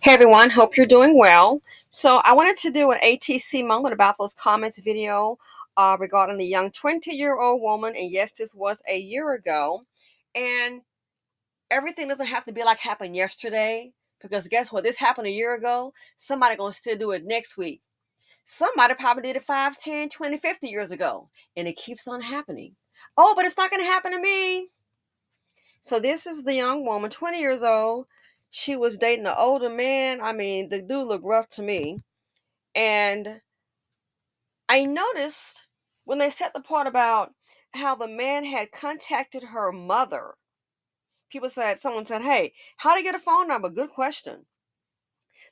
Hey everyone, hope you're doing well. So I wanted to do an ATC moment about those comments video regarding the young 20-year-old woman. And yes, this was a year ago. And everything doesn't have to be like happened yesterday. Because guess what? This happened a year ago. Somebody gonna still do it next week. Somebody probably did it 5, 10, 20, 50 years ago. And it keeps on happening. Oh, but it's not gonna happen to me. So this is the young woman, 20 years old. She was dating an older man. I mean, the dude looked rough to me. And I noticed when they said the part about how the man had contacted her mother. Someone said, hey, how to get a phone number? Good question.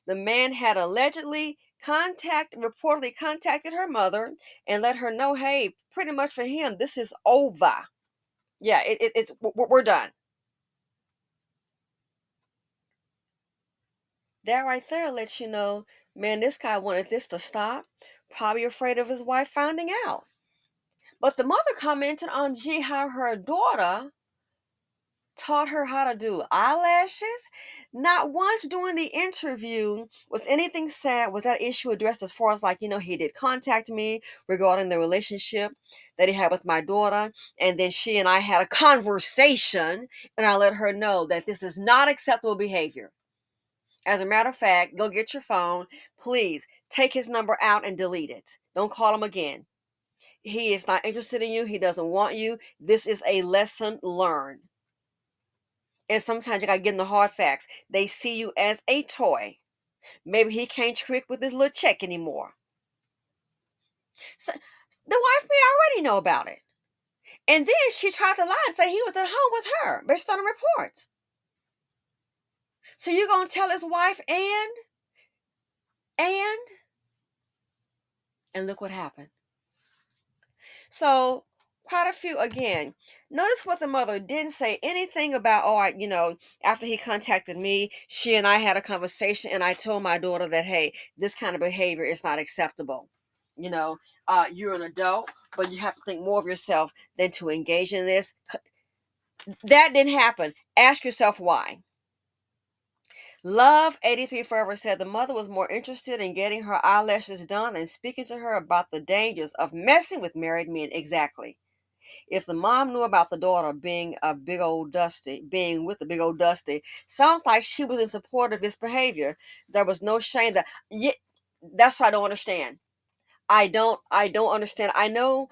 The man had reportedly contacted her mother and let her know, hey, pretty much for him, this is over. Yeah, we're done. That right there lets you know, man, this guy wanted this to stop. Probably afraid of his wife finding out. But the mother commented on how her daughter taught her how to do eyelashes. Not once during the interview was anything said, was that issue addressed as far as like, he did contact me regarding the relationship that he had with my daughter. And then she and I had a conversation and I let her know that this is not acceptable behavior. As a matter of fact, go get your phone. Please take his number out and delete it. Don't call him again. He is not interested in you. He doesn't want you. This is a lesson learned. And sometimes you got to get in the hard facts. They see you as a toy. Maybe he can't trick with his little check anymore. So the wife may already know about it. And then she tried to lie and say he was at home with her based on a report. So you're going to tell his wife and look what happened. So quite a few again. Notice what the mother didn't say anything about, after he contacted me, she and I had a conversation and I told my daughter that, hey, this kind of behavior is not acceptable. You're an adult, but you have to think more of yourself than to engage in this. That didn't happen. Ask yourself why. Love 83 Forever said the mother was more interested in getting her eyelashes done and speaking to her about the dangers of messing with married men. Exactly. If the mom knew about the daughter being with the big old Dusty, sounds like she was in support of his behavior. There was no shame that. Yeah, that's what I don't understand. I don't understand. I know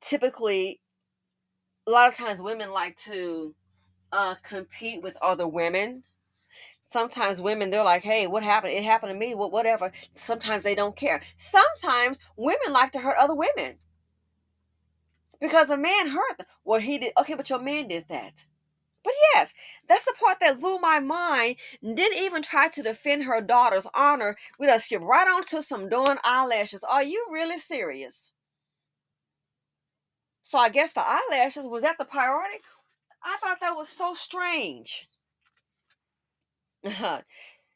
typically a lot of times women like to compete with other women. Sometimes women, they're like, hey, what happened? It happened to me. Whatever. Sometimes they don't care. Sometimes women like to hurt other women because a man hurt them. Well, he did. Okay, but your man did that. But yes, that's the part that blew my mind. Didn't even try to defend her daughter's honor. We done skip right on to some darn eyelashes. Are you really serious? So I guess the eyelashes was that the priority? I thought that was so strange.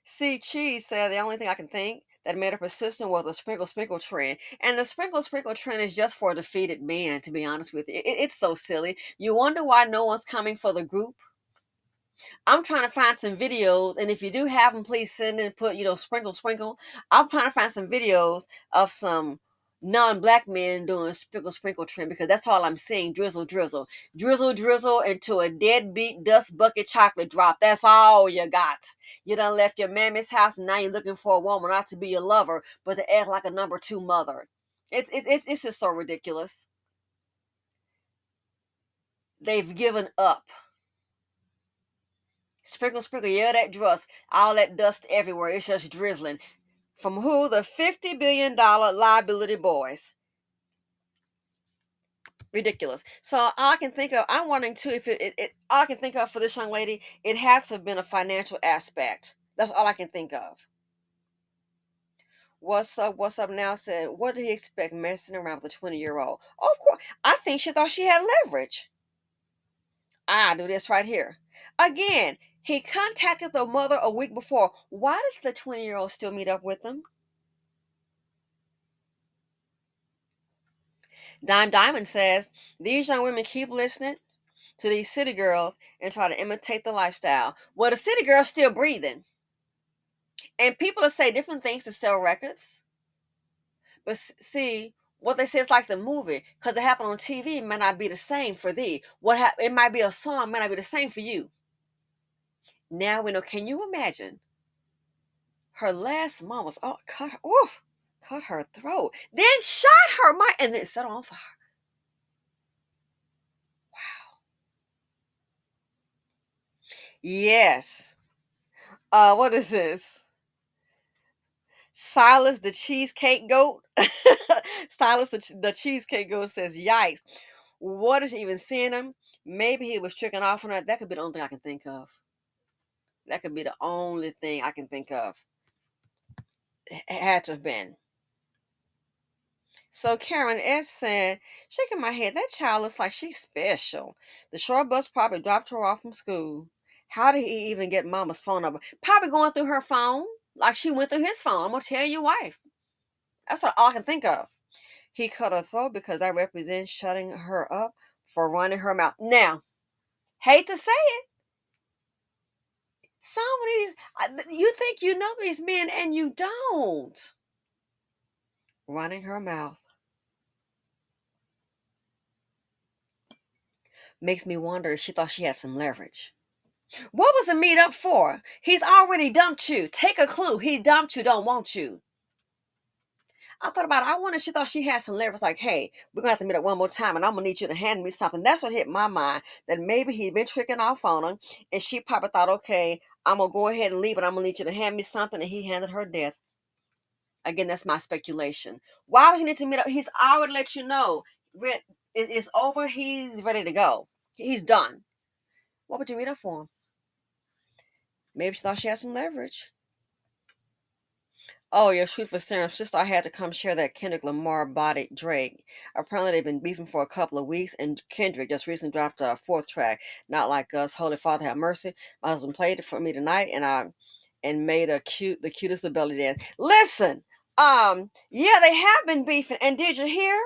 See, Cheese said the only thing I can think that made her persistent was a sprinkle sprinkle trend. And the sprinkle sprinkle trend is just for defeated men, to be honest with you. It's so silly. You wonder why no one's coming for the group? I'm trying to find some videos, and if you do have them, please send and put, sprinkle, sprinkle. I'm trying to find some videos of some non-black men doing sprinkle, sprinkle trend because that's all I'm seeing. Drizzle, drizzle, drizzle, drizzle into a deadbeat dust bucket chocolate drop. That's all you got. You done left your mammy's house, and now you're looking for a woman not to be your lover, but to act like a number two mother. It's just so ridiculous. They've given up. Sprinkle, sprinkle, yeah, that dust, all that dust everywhere. It's just drizzling. From who? The $50 billion liability boys. Ridiculous. So all I can think of, I'm wondering too, if all I can think of for this young lady, it had to have been a financial aspect. That's all I can think of. What's up? What's up now? Said, what did he expect messing around with a 20-year-old? Oh, of course. I think she thought she had leverage. I do this right here. Again, he contacted the mother a week before. Why does the 20-year-old still meet up with him? Dime Diamond says these young women keep listening to these city girls and try to imitate the lifestyle. Well, the city girl's still breathing. And people will say different things to sell records. But see, what they say is like the movie, because it happened on TV, it may not be the same for thee. It might be a song, it may not be the same for you. Now we know. Can you imagine? Her last mom was cut her throat, then shot her, and then set her on fire. Yes. What is this? Silas the cheesecake goat. Silas the cheesecake goat says, "Yikes! What is she even seeing him? Maybe he was tricking off on her. That could be the only thing I can think of. That could be the only thing I can think of. It had to have been." So Karen S said, shaking my head, that child looks like she's special. The short bus probably dropped her off from school. How did he even get mama's phone number? Probably going through her phone, like she went through his phone. I'm gonna tell your wife. That's all I can think of. He cut her throat because that represents shutting her up for running her mouth. Now, hate to say it, some of these, you think you know these men and you don't. Running her mouth makes me wonder if she thought she had some leverage. What was the meet up for? He's already dumped you. Take a clue. He dumped you, don't want you. I thought about it. I wonder if she thought she had some leverage, like, hey, we're gonna have to meet up one more time and I'm gonna need you to hand me something. That's what hit my mind. That maybe he'd been tricking off on her and she probably thought, okay, I'm gonna go ahead and leave, but I'm gonna need you to hand me something, and he handed her death. Again, that's my speculation. Why would he need to meet up? He's already let you know. It's over, he's ready to go. He's done. What would you meet up for him? Maybe she thought she had some leverage. Oh, your shoot for serum sister, I had to come share that Kendrick Lamar bodied Drake. Apparently, they've been beefing for a couple of weeks, and Kendrick just recently dropped a fourth track, Not Like Us, Holy Father Have Mercy. My husband played it for me tonight, and made the cutest belly dance. Listen, yeah, they have been beefing, and did you hear?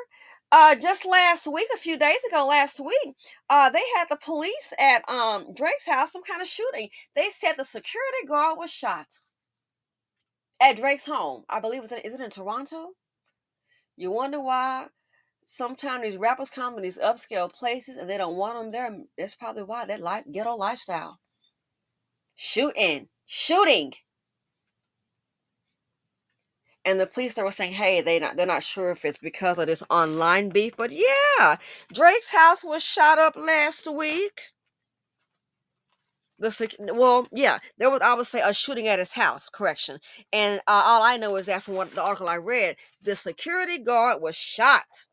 Just last week, a few days ago, last week, they had the police at Drake's house, some kind of shooting. They said the security guard was shot at Drake's home. I believe is it in Toronto? You wonder why sometimes these rappers come in these upscale places and they don't want them there. That's probably why, that ghetto lifestyle. Shooting. And the police, they were saying, hey, they're not sure if it's because of this online beef, but yeah, Drake's house was shot up last week. Yeah, there was, I would say, a shooting at his house. Correction. And all I know is that from the article I read, the security guard was shot,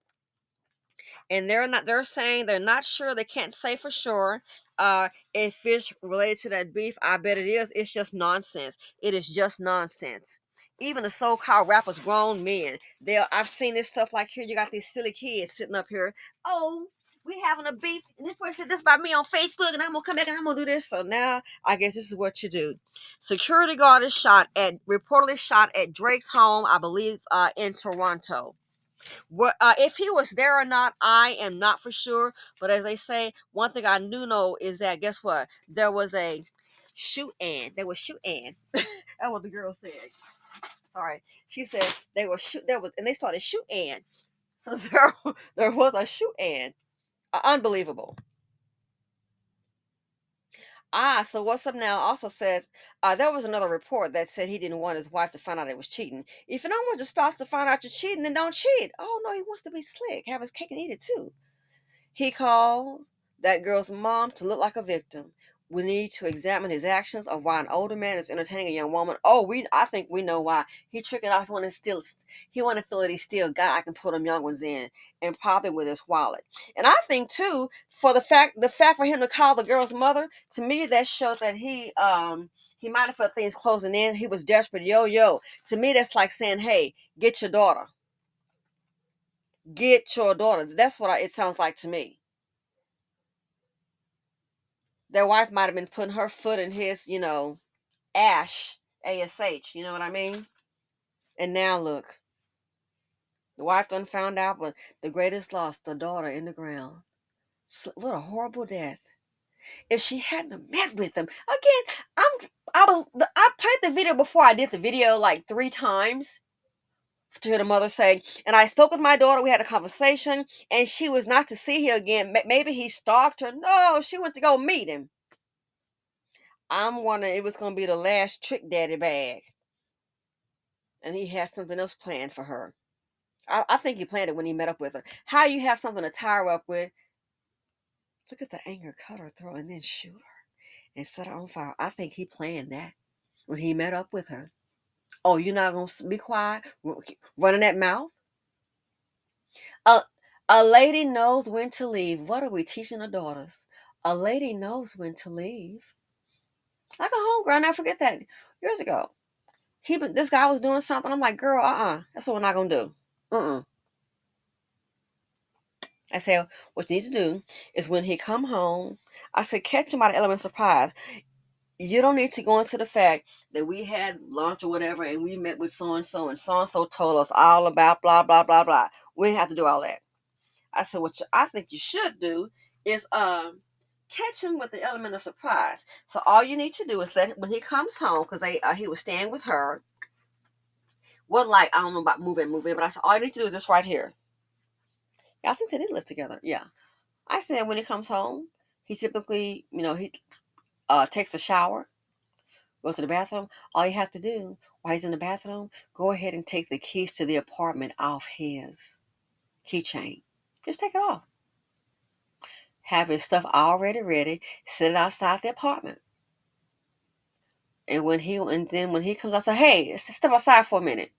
and they're saying they're not sure, they can't say for sure if it's related to that beef. I bet it is. It's just nonsense. It is just nonsense. Even the so-called rappers, grown men, I've seen this stuff, like, here you got these silly kids sitting up here, oh, we having a beef, and this person said this about me on Facebook, and I'm gonna come back and I'm gonna do this. So now I guess this is what you do. Security guard is reportedly shot at Drake's home, I believe, in Toronto. If he was there or not, I am not for sure. But as they say, one thing I do know is that, guess what? There was a shoot and there was shoot and that's what the girl said. Sorry, she said they were shoot. There was, and they started shoot and. So there was a shoot and. Unbelievable. So What's Up Now also says there was another report that said he didn't want his wife to find out he was cheating. If you don't want your spouse to find out you're cheating, then don't cheat. Oh no, he wants to be slick, have his cake and eat it too. He calls that girl's mom to look like a victim. We need to examine his actions of why an older man is entertaining a young woman. I think we know why. He tricked it off. He want to feel that he still got, I can put them young ones in, and probably with his wallet. And I think too, for the fact for him to call the girl's mother, to me that shows that he might have felt things closing in. He was desperate. Yo. To me, that's like saying, hey, get your daughter. Get your daughter. That's what it sounds like to me. Their wife might have been putting her foot in his, ash, ASH, you know what I mean? And now look, the wife done found out, but the greatest loss, the daughter in the ground. What a horrible death. If she hadn't met with him, again, I played the video before. I did the video like 3 times to hear the mother say, and I spoke with my daughter. We had a conversation, and she was not to see him again. Maybe he stalked her. No, she went to go meet him. I'm wondering it was going to be the last trick daddy bag, and he had something else planned for her. I think he planned it when he met up with her. How you have something to tie her up with? Look at the anger, cut her throat, and then shoot her and set her on fire. I think he planned that when he met up with her. Oh, you're not going to be quiet? Running that mouth? A, a lady knows when to leave. What are we teaching our daughters? A lady knows when to leave. Like a homegirl, I never forget that. Years ago, this guy was doing something. I'm like, girl, that's what we're not gonna do. I said, what you need to do is when he come home, I said, catch him by the element of surprise. You don't need to go into the fact that we had lunch or whatever, and we met with so and so told us all about blah blah blah blah. We didn't have to do all that. I said, what I think you should do is catch him with the element of surprise. So all you need to do is when he comes home, because he was staying with her. What like I don't know about moving, but I said all you need to do is this right here. Yeah, I think they did live together. Yeah, I said when he comes home, he typically he takes a shower, goes to the bathroom. All you have to do while he's in the bathroom, go ahead and take the keys to the apartment off his keychain. Just take it off. Have his stuff already ready, set it outside the apartment. And then when he comes out, say, hey, step outside for a minute.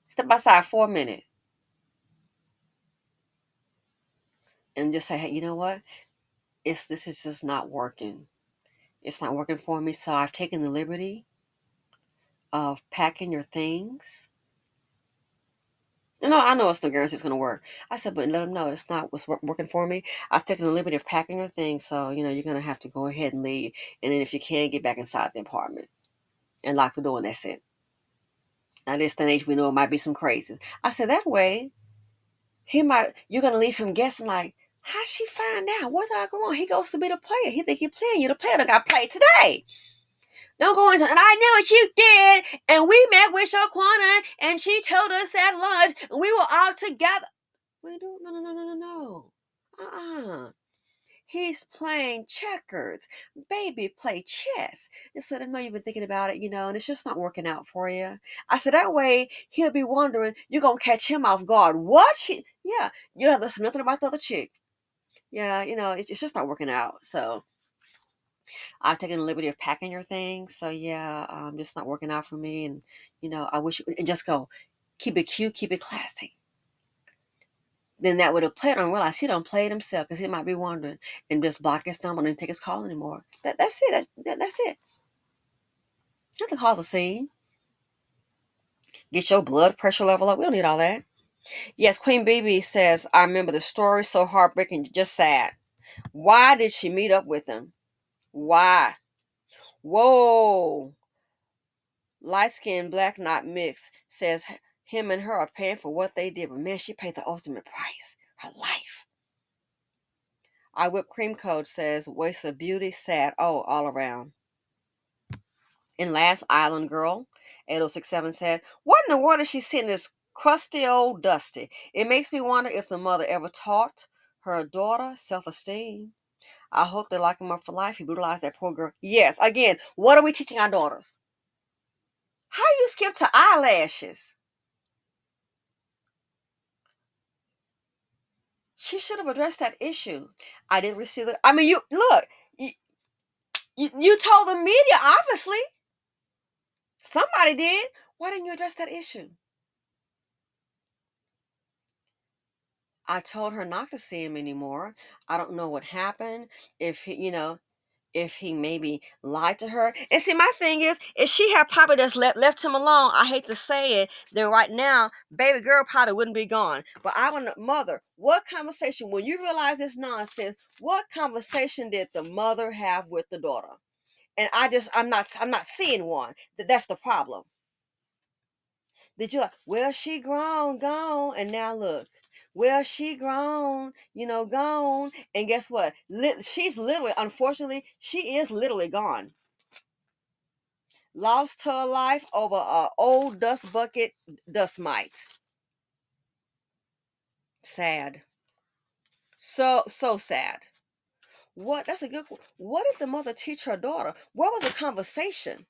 Step outside for a minute. And just say, hey, you know what? This is just not working. It's not working for me. So I've taken the liberty of packing your things. I know it's no guarantee it's going to work. I said, but let him know it's not what's working for me. I've taken the liberty of packing your things. So, you're going to have to go ahead and leave. And then if you can, get back inside the apartment and lock the door, and that's it. Now, this day and age, we know it might be some crazy. I said, that way, you're going to leave him guessing like, how she find out? What did I go wrong? He goes to be the player. He think he playing you. The player that got played today. Don't go into, and I knew what you did, and we met with Shaquana, and she told us at lunch, and we were all together. We don't, no. He's playing checkers. Baby, play chess. And so I know you've been thinking about it, and it's just not working out for you. I said, that way, he'll be wondering, you're going to catch him off guard. What? Yeah, you don't have to listen nothing about the other chick. Yeah, it's just not working out. So I've taken the liberty of packing your things. So yeah, just not working out for me. And, I wish you would, and just go, keep it cute, keep it classy. Then that would have played on realize he don't play it himself because he might be wondering and just block his number and take his call anymore. That's it. That's it. Not to cause a scene. Get your blood pressure level up. We don't need all that. Yes, Queen BB says, I remember the story, so heartbreaking, just sad. Why did she meet up with him? Why? Whoa. Light skin, black, not mixed, says him and her are paying for what they did. But man, she paid the ultimate price. Her life. Our whipped cream code says waste of beauty, sad, all around. And last Island Girl, 8067 said, what in the world is she sitting this crusty old dusty? It makes me wonder if the mother ever taught her daughter self-esteem. I hope they lock him up for life. He brutalized that poor girl. Yes, again, what are we teaching our daughters? How do you skip to eyelashes? She should have addressed that issue. I didn't receive it. I mean, you look, you told the media, obviously. Somebody did. Why didn't you address that issue? I told her not to see him anymore. I don't know what happened. If if he maybe lied to her. And see, my thing is, if she had probably just left him alone, I hate to say it, then right now, baby girl probably wouldn't be gone. But I want to, mother, what conversation, when you realize this nonsense, what conversation did the mother have with the daughter? And I'm not seeing one. That's the problem. Did you like, well, she grown, gone, and now look. Well, she grown, gone. And guess what? She's literally, unfortunately, she is literally gone. lost her life over a old dust bucket dust mite. Sad. So sad. What? That's a good. What did the mother teach her daughter? What was the conversation?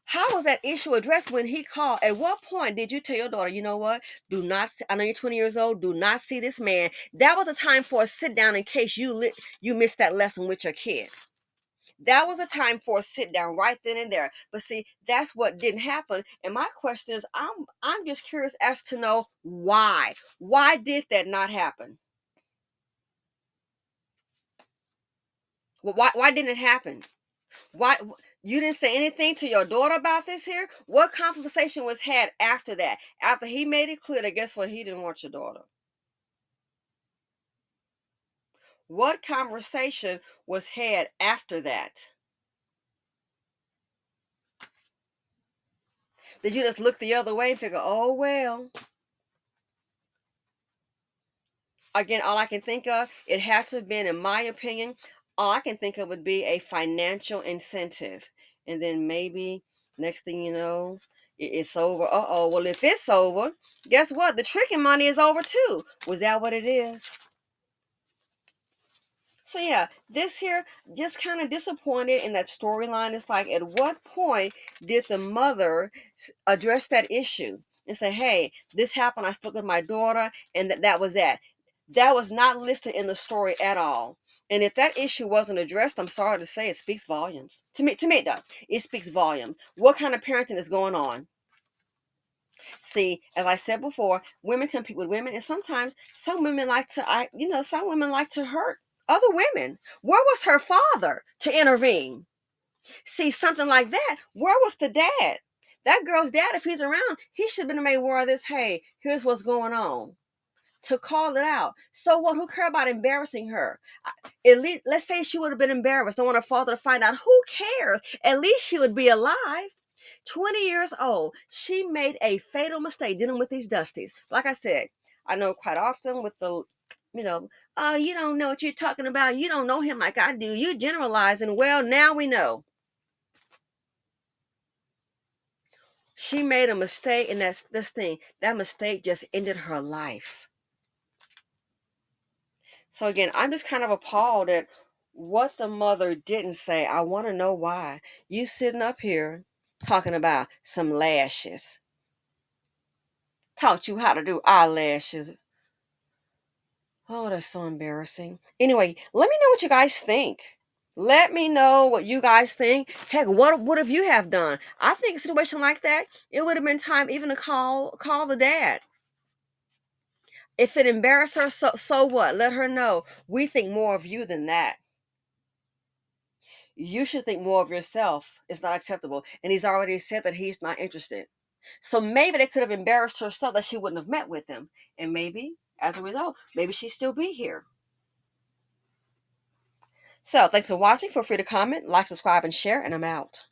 How was that issue addressed when he called? At what point did you tell your daughter, you know what? Do not. I know you're 20 years old. Do not see this man. That was a time for a sit down in case you missed that lesson with your kid. That was a time for a sit down right then and there. But see, that's what didn't happen. And my question is, I'm just curious as to know why. Why did that not happen? Why didn't it happen? Why you didn't say anything to your daughter about this here? What conversation was had after that? After he made it clear that guess what? He didn't want your daughter. What conversation was had after that? Did you just look the other way and figure, oh well? Again, all I can think of, it had to have been, in my opinion, all I can think of would be a financial incentive. And then maybe next thing you know, it's over. Uh-oh. Well, if it's over, guess what? The tricking money is over too. Was that what it is? So yeah, this here just kind of disappointed in that storyline. It's like, at what point did the mother address that issue and say, "Hey, this happened. I spoke with my daughter, and that was that." That was not listed in the story at all. And if that issue wasn't addressed, I'm sorry to say, it speaks volumes. To me, it does. It speaks volumes. What kind of parenting is going on? See, as I said before, women compete with women, and sometimes some women like to, some women like to hurt other women. Where was her father to intervene? See, something like that. Where was the dad? That girl's dad, if he's around, he should have been made aware of this. Hey, here's what's going on. To call it out. So what? Who care about embarrassing her? At least, let's say she would have been embarrassed. I want her father to find out. Who cares? At least she would be alive. 20 years old. She made a fatal mistake dealing with these Dusties. Like I said, I know quite often with the, oh, you don't know what you're talking about. You don't know him like I do. You generalizing. Well, now we know. She made a mistake, and that's this thing. That mistake just ended her life. So again, I'm just kind of appalled at what the mother didn't say. I want to know why. You sitting up here talking about some lashes. Taught you how to do eyelashes. Oh, that's so embarrassing. Anyway, let me know what you guys think. Let me know what you guys think. Heck, what would have you have done? I think a situation like that, it would have been time even to call the dad. If it embarrassed her, so what? Let her know. We think more of you than that. You should think more of yourself. It's not acceptable. And he's already said that he's not interested. So maybe they could have embarrassed her so that she wouldn't have met with him. And maybe, as a result, maybe she'd still be here. So thanks for watching. Feel free to comment, like, subscribe, and share, and I'm out.